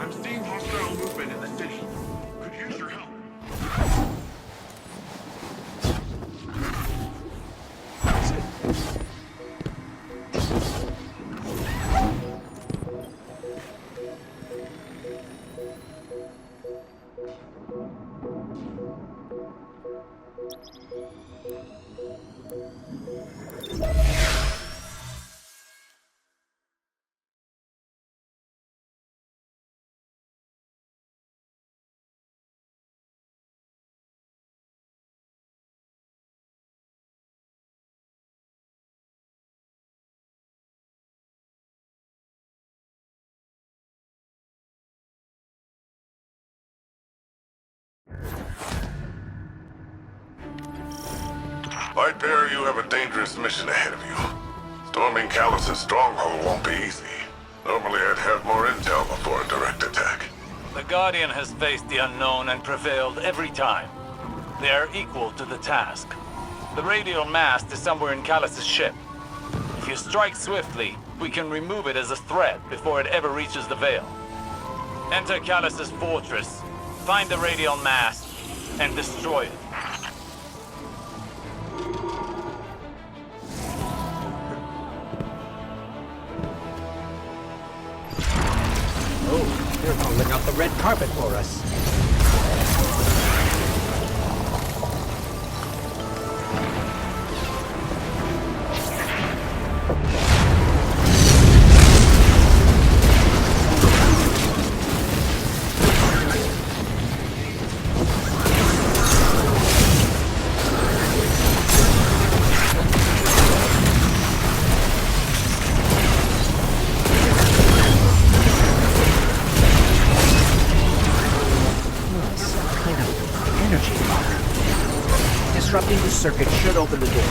I'm seeing hostile movement in the city. Could use your help. Lightbearer, you have a dangerous mission ahead of you. Storming Kalos' stronghold won't be easy. Normally I'd have more intel before a direct attack. The Guardian has faced the unknown and prevailed every time. They are equal to the task. The radial mast is somewhere in Kalos' ship. If you strike swiftly, we can remove it as a threat before it ever reaches the Veil. Enter Kalos' fortress, find the radial mast, and destroy it. Oh, they're rolling out the red carpet for us. Disrupting the circuit should open the door.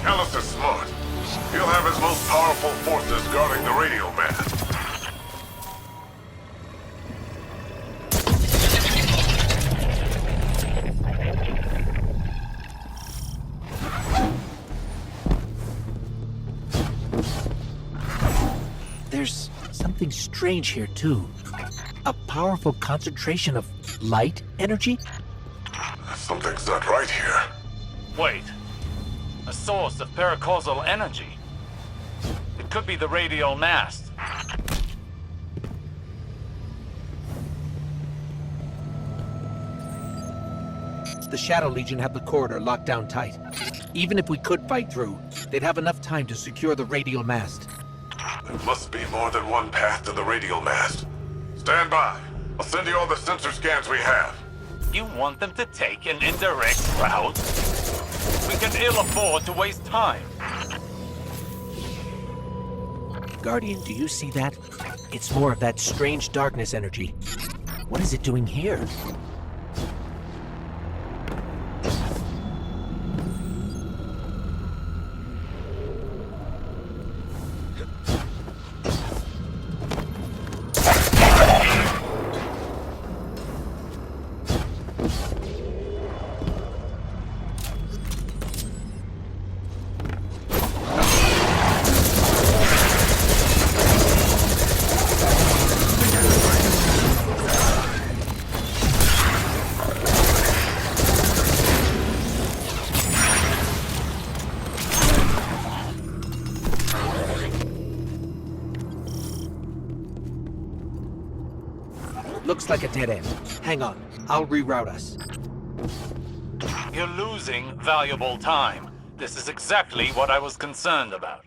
Kalos is smart. He'll have his most powerful forces guarding the radial mast. There's something strange here, too. A powerful concentration of light energy? Something's not right here. Wait. A source of paracausal energy. It could be the radial mast. The Shadow Legion have the corridor locked down tight. Even if we could fight through, they'd have enough time to secure the radial mast. There must be more than one path to the radial mast. Stand by. I'll send you all the sensor scans we have. You want them to take an indirect route? We can ill afford to waste time. Guardian, do you see that? It's more of that strange darkness energy. What is it doing here? Looks like a dead end. Hang on, I'll reroute us. You're losing valuable time. This is exactly what I was concerned about.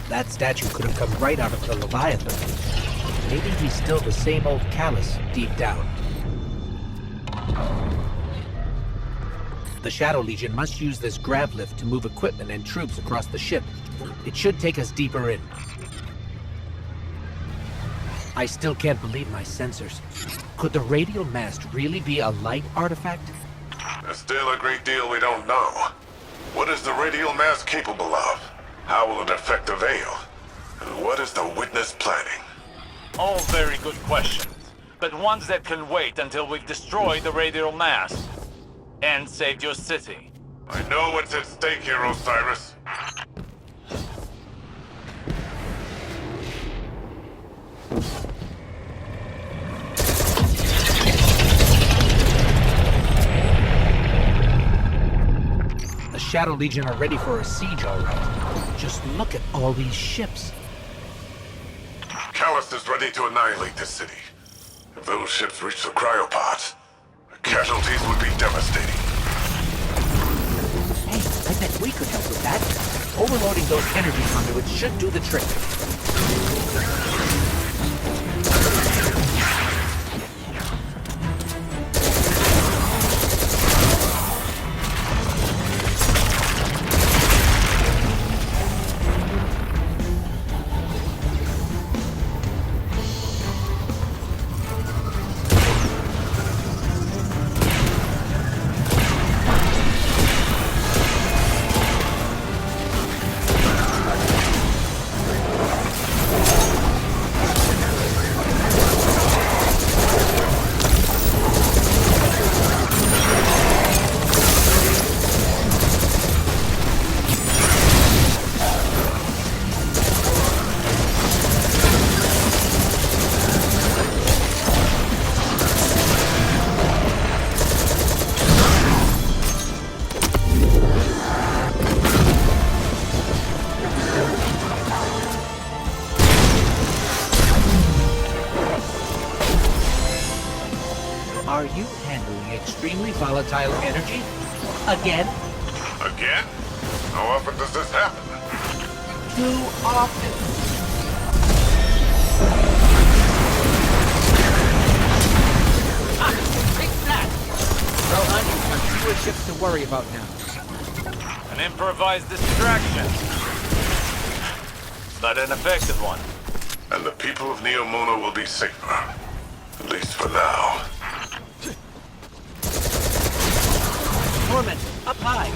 That statue could have come right out of the Leviathan. Maybe he's still the same old Callus deep down. The Shadow Legion must use this grav lift to move equipment and troops across the ship. It should take us deeper in. I still can't believe my sensors. Could the radial mast really be a light artifact? There's still a great deal we don't know. What is the radial mass capable of? How will it affect the Veil? And what is the Witness planning? All very good questions, but ones that can wait until we've destroyed the radial mast and saved your city. I know what's at stake here, Osiris. The Shadow Legion are ready for a siege, all right. Just look at all these ships. Callus is ready to annihilate this city. If those ships reach the cryopods, the casualties would be devastating. Hey, I bet we could help with that. Overloading those energy conduits should do the trick. Are you handling extremely volatile energy? Again? Again? How often does this happen? Too often. Take that! Rohan, you've got fewer ships to worry about now. An improvised distraction, but an effective one. And the people of Neomuna will be safer. At least for now. Torment, up high!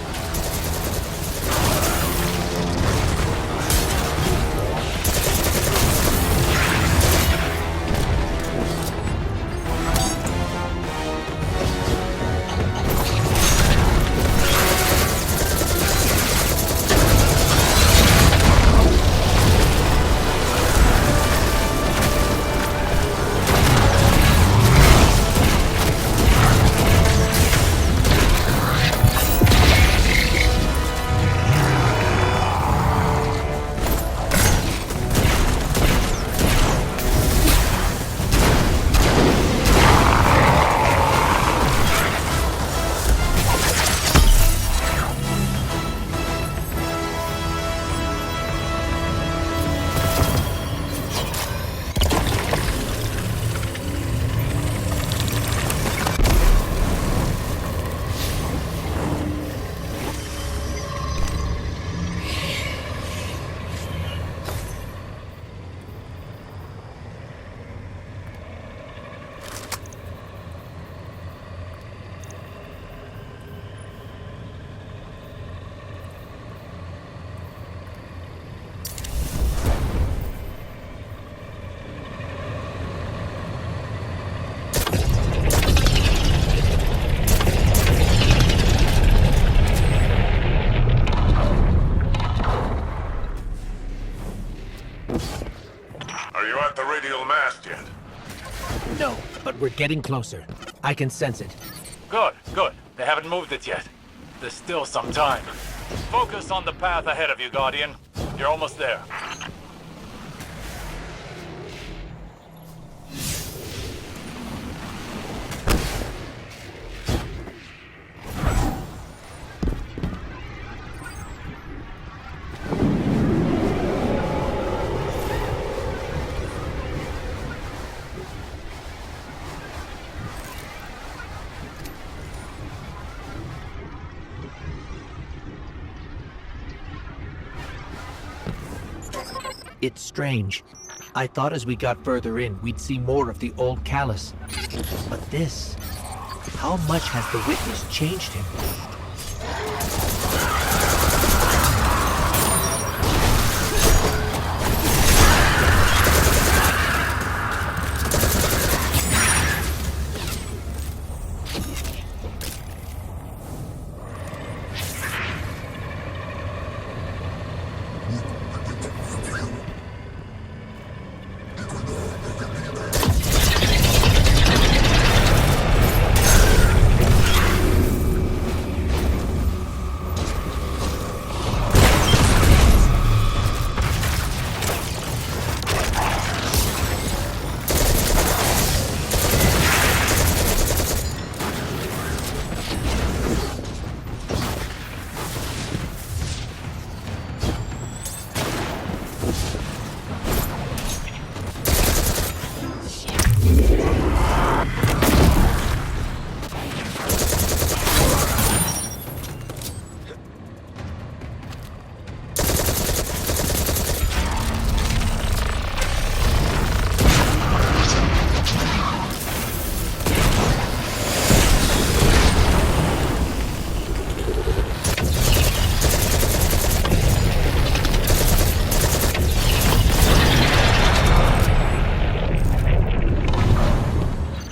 getting closer. I can sense it. Good, good. They haven't moved it yet. There's still some time. Focus on the path ahead of you, Guardian. You're almost there. It's strange. I thought as we got further in, we'd see more of the old Callus. But this... How much has the Witness changed him?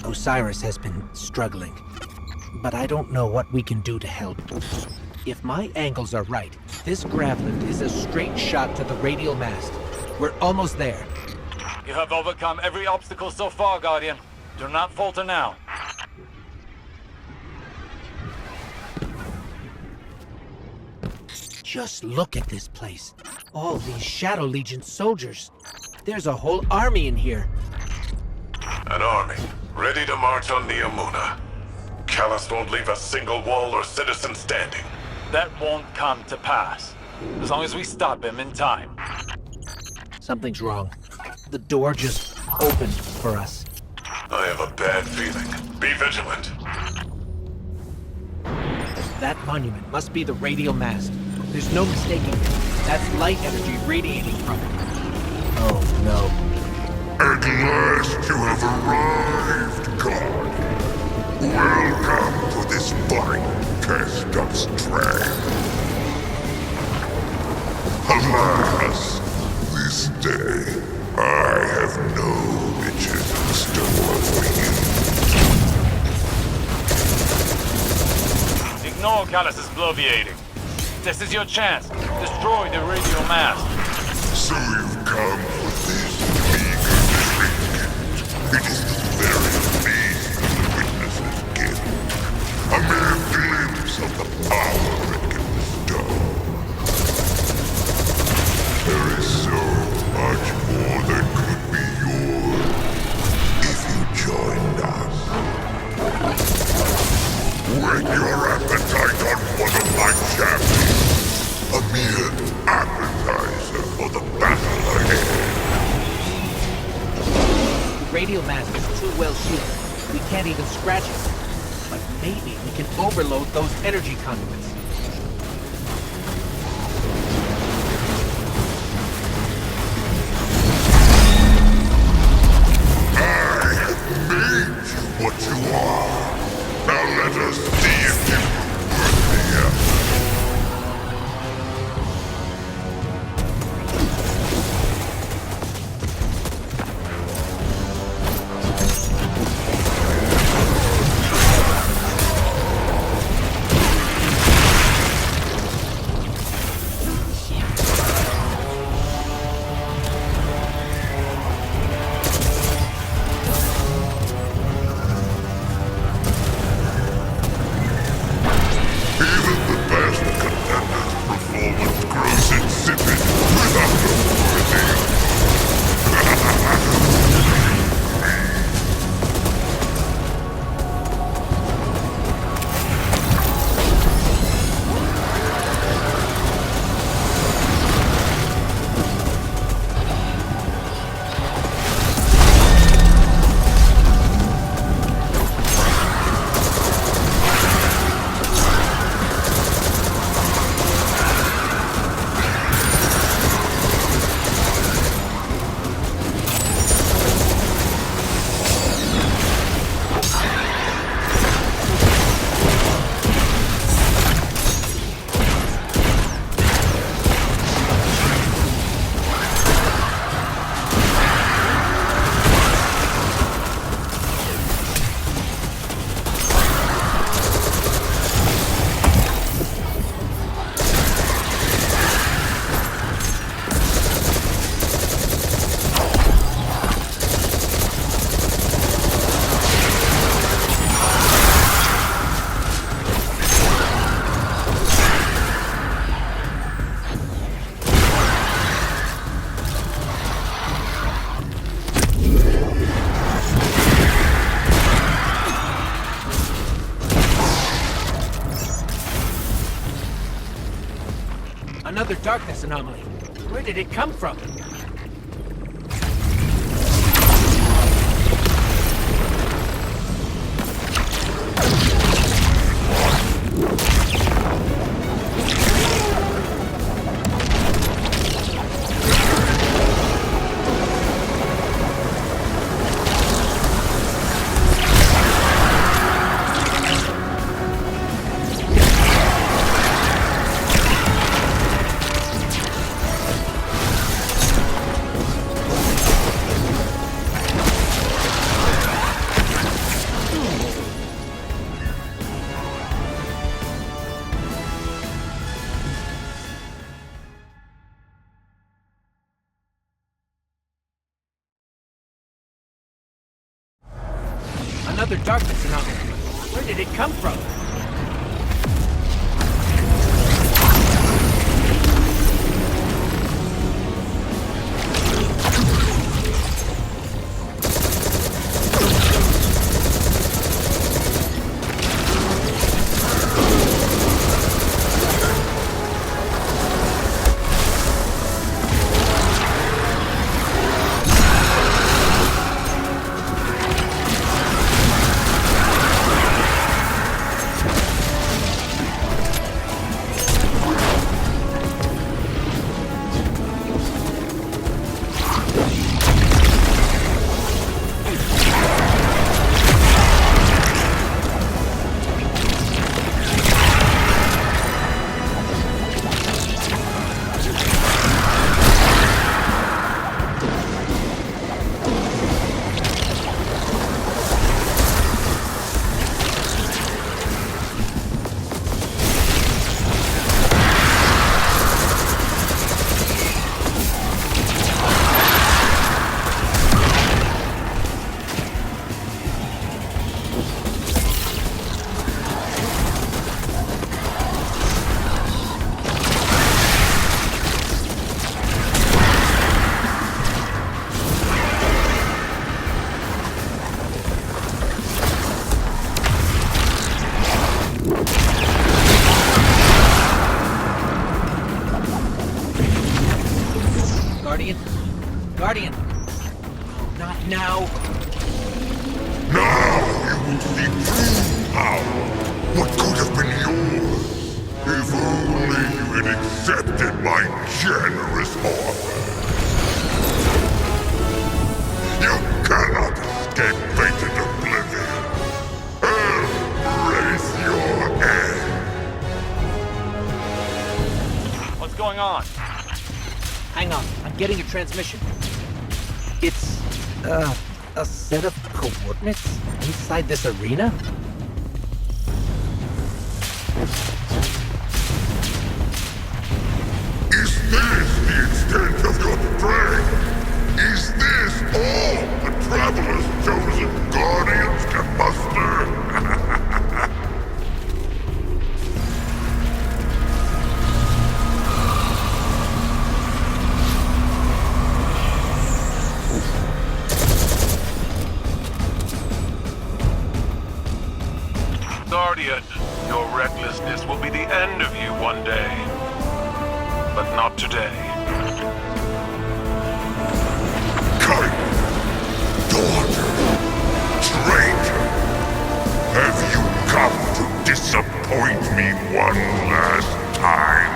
Osiris has been struggling, but I don't know what we can do to help. If my angles are right, this grav lift is a straight shot to the radial mast. We're almost there. You have overcome every obstacle so far, Guardian. Do not falter now. Just look at this place. All these Shadow Legion soldiers. There's a whole army in here. An army, ready to march on Neomuna. Callus won't leave a single wall or citizen standing. That won't come to pass. As long as we stop him in time. Something's wrong. The door just opened for us. I have a bad feeling. Be vigilant. That monument must be the radial mast. There's no mistaking it. That's light energy radiating from it. Oh no. At last you have arrived, God. Welcome to this fine cast of strength. Alas, this day I have no riches in store for you. Ignore Callus's bloviating. This is your chance. Destroy the radial mast. So you've come for this meager trinket. It is the very least the witnesses give. A mere glimpse of the power it can bestow. There is so much more that could be yours if you joined us. Whet your appetite on one of my champions. A mere appetizer for the battle ahead. The radial mast is too well shielded. We can't even scratch it. But maybe we can overload those energy conduits. I have made you what you are. Now let us see if you are worth the effort. Another darkness anomaly. Where did it come from? Another darkness anomaly. Where did it come from? Guardian! Not now! Now you will see true power. What could have been yours? If only you had accepted my generous offer. You cannot escape fate and oblivion. Embrace your end. What's going on? Hang on, I'm getting a transmission. It's, a set of coordinates inside this arena? Is this the extent of your strength? Is this all the Traveler's chosen guardians can muster? Guardian, your recklessness will be the end of you one day. But not today. Kite! Daughter! Traitor! Have you come to disappoint me one last time?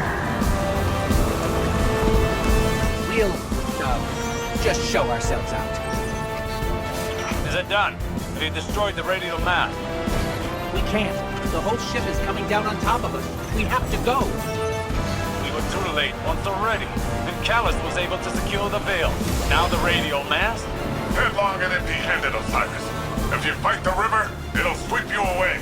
We'll, just show ourselves out. Is it done? Have you destroyed the radial mast? We can't. The whole ship is coming down on top of us. We have to go. We were too late once already. And Callus was able to secure the veil. Now the radial mast? Headlong and empty-handed, Osiris. If you fight the river, it'll sweep you away.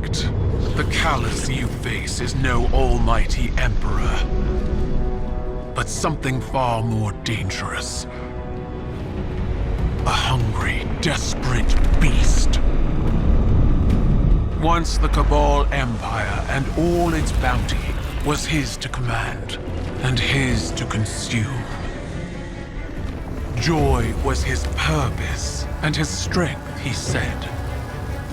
fact. The Callus you face is no almighty emperor, but something far more dangerous. A hungry, desperate beast. Once the Cabal Empire and all its bounty was his to command, and his to consume. Joy was his purpose, and his strength, he said.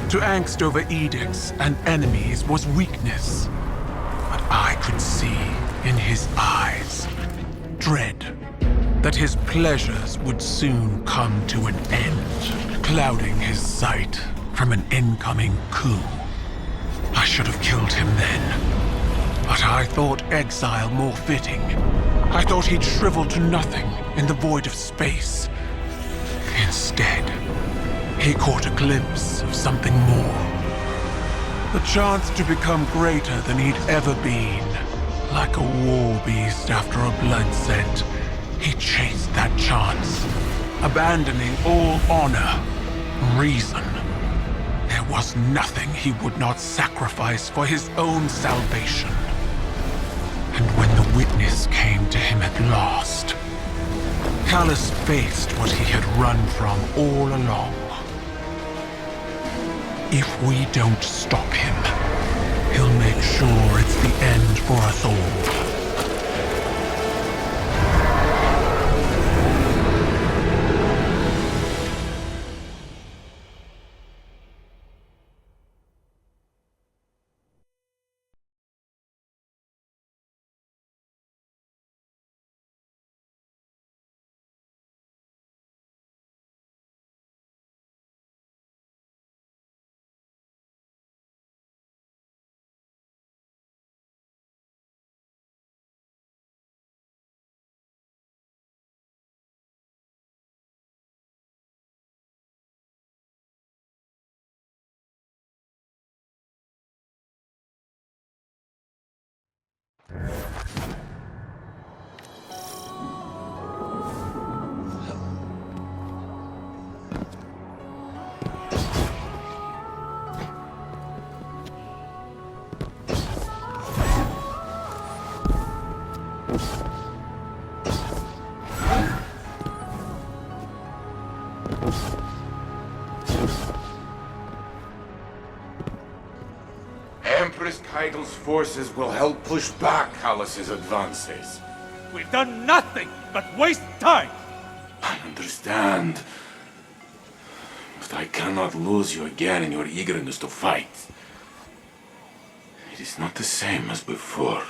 To angst over edicts and enemies was weakness. But I could see in his eyes dread that his pleasures would soon come to an end, clouding his sight from an incoming coup. I should have killed him then, but I thought exile more fitting. I thought he'd shrivel to nothing in the void of space. Instead, he caught a glimpse of something more. The chance to become greater than he'd ever been. Like a war beast after a blood scent, he chased that chance, abandoning all honor, reason. There was nothing he would not sacrifice for his own salvation. And when the witness came to him at last, Callus faced what he had run from all along. If we don't stop him, he'll make sure it's the end for us all. Empress Keidel's forces will help push back Callus's advances. We've done nothing but waste time! I understand. But I cannot lose you again in your eagerness to fight. It is not the same as before.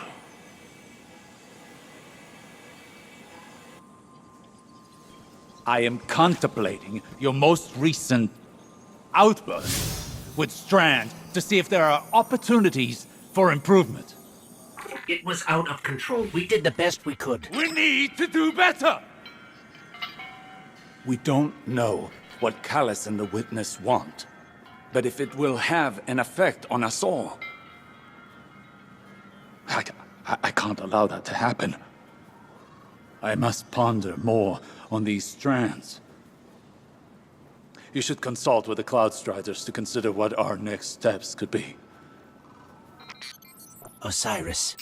I am contemplating your most recent outburst with Strand to see if there are opportunities for improvement. It was out of control. We did the best we could. We need to do better! We don't know what Callus and the Witness want, but if it will have an effect on us all, I can't allow that to happen. I must ponder more on these strands. You should consult with the Cloudstriders to consider what our next steps could be. Osiris.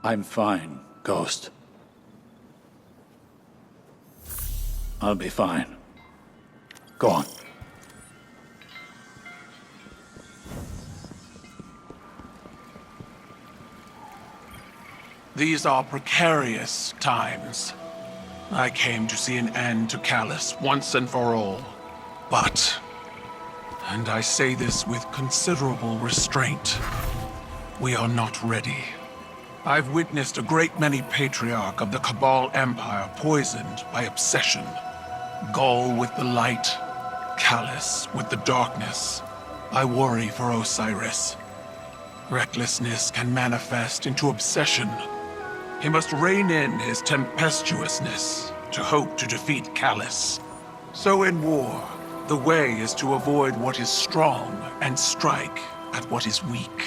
I'm fine, Ghost. I'll be fine. Go on. These are precarious times. I came to see an end to Callus once and for all. But, and I say this with considerable restraint, we are not ready. I've witnessed a great many Patriarch of the Cabal Empire poisoned by obsession. Gaul with the light, Callus with the darkness. I worry for Osiris. Recklessness can manifest into obsession. He must rein in his tempestuousness to hope to defeat Callus. So in war, the way is to avoid what is strong and strike at what is weak.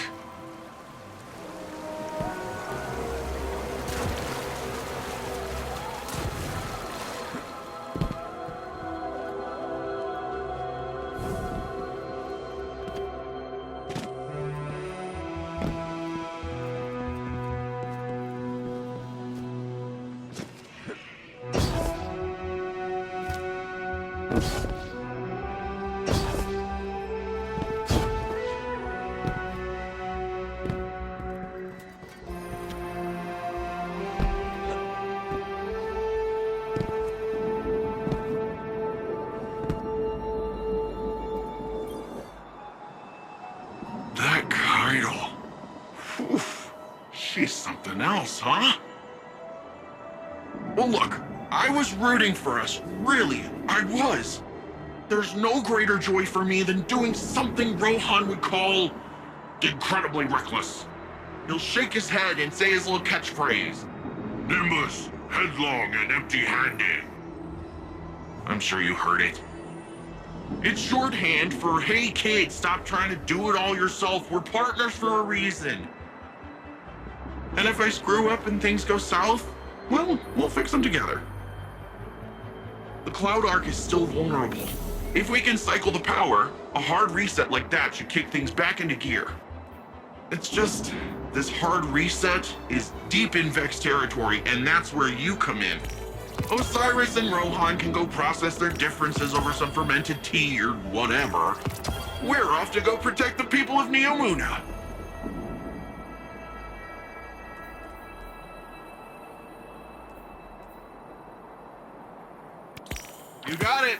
She's something else, huh? Well, look, I was rooting for us. Really, I was. There's no greater joy for me than doing something Rohan would call incredibly reckless. He'll shake his head and say his little catchphrase. Nimbus, headlong and empty-handed. I'm sure you heard it. It's shorthand for, hey kid, stop trying to do it all yourself. We're partners for a reason. And if I screw up and things go south, well, we'll fix them together. The Cloud Ark is still vulnerable. If we can cycle the power, a hard reset like that should kick things back into gear. It's just, this hard reset is deep in Vex territory, and that's where you come in. Osiris and Rohan can go process their differences over some fermented tea or whatever. We're off to go protect the people of Neomuna. You got it.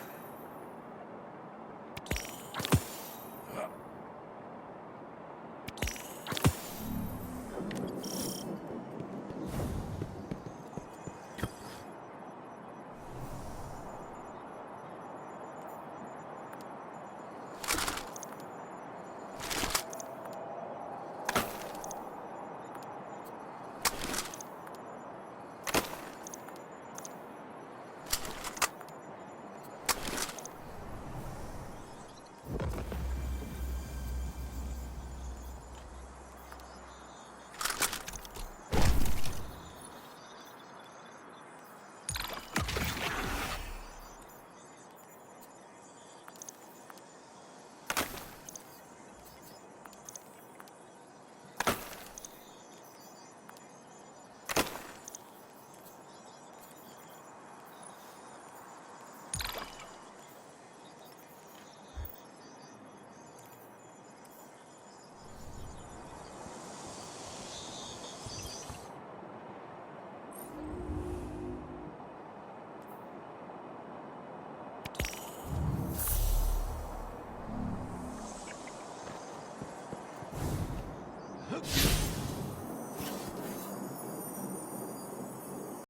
Huh?